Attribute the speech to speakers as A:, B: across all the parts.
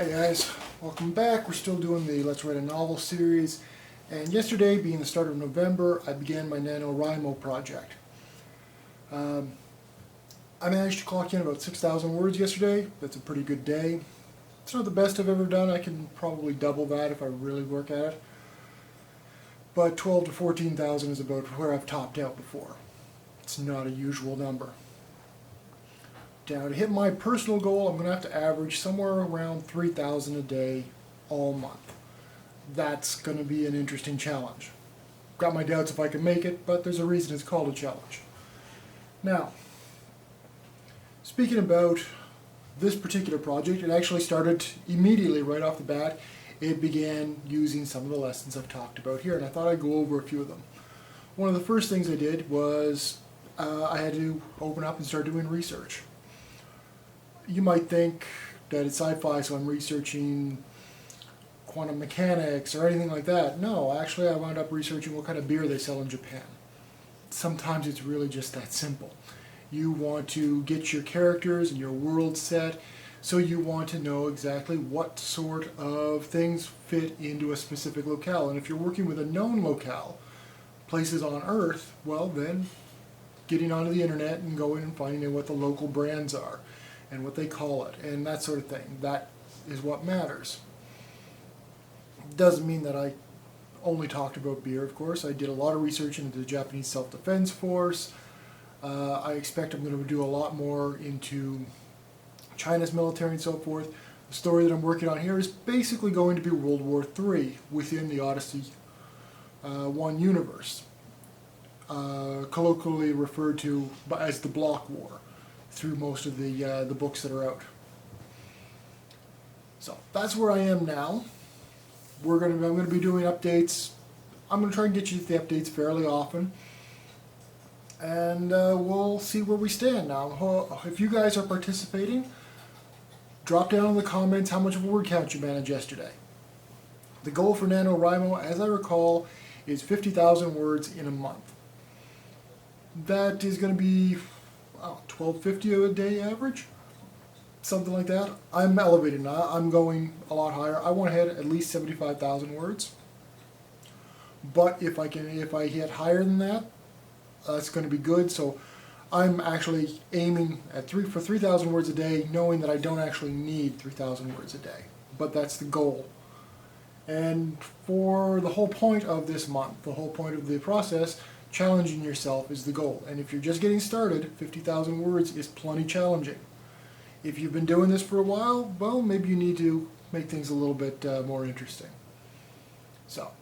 A: Hi guys, welcome back. We're still doing the Let's Write a Novel series, and yesterday, being the start of November, I began my NanoWriMo project. I managed to clock in about 6,000 words yesterday. That's a pretty good day. It's not the best I've ever done. I can probably double that if I really work at it. But 12 to 14,000 is about where I've topped out before. It's not a usual number. Now, to hit my personal goal, I'm going to have to average somewhere around 3,000 a day all month. That's going to be an interesting challenge. Got my doubts if I can make it, but there's a reason it's called a challenge. Now, speaking about this particular project, it actually started immediately right off the bat. It began using some of the lessons I've talked about here, and I thought I'd go over a few of them. One of the first things I did was I had to open up and start doing research. You might think that it's sci-fi, so I'm researching quantum mechanics or anything like that. No, actually I wound up researching what kind of beer they sell in Japan. Sometimes it's really just that simple. You want to get your characters and your world set, so you want to know exactly what sort of things fit into a specific locale. And if you're working with a known locale, places on Earth, well then getting onto the internet and going and finding out what the local brands are and what they call it and that sort of thing. That is what matters. Doesn't mean that I only talked about beer, of course. I did a lot of research into the Japanese Self-Defense Force. I expect I'm going to do a lot more into China's military and so forth. The story that I'm working on here is basically going to be World War III within the Odyssey 1 universe, colloquially referred to as the Block War through most of the books that are out. So that's where I am now. I'm going to be doing updates. I'm going to try and get you the updates fairly often, and we'll see where we stand now. If you guys are participating, drop down in the comments how much of a word count you managed yesterday. The goal for NanoWriMo, as I recall, is 50,000 words in a month. That is going to be 1250 a day average, something like that. I'm elevated now. I'm going a lot higher. I want to hit at least 75,000 words. But if I hit higher than that, that's going to be good. So I'm actually aiming at for 3,000 words a day, knowing that I don't actually need 3,000 words a day. But that's the goal. And for the whole point of this month, the whole point of the process, challenging yourself is the goal. And if you're just getting started, 50,000 words is plenty challenging. If you've been doing this for a while, well, maybe you need to make things a little bit more interesting. So,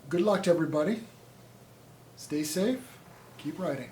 A: good luck to everybody. Stay safe. Keep writing.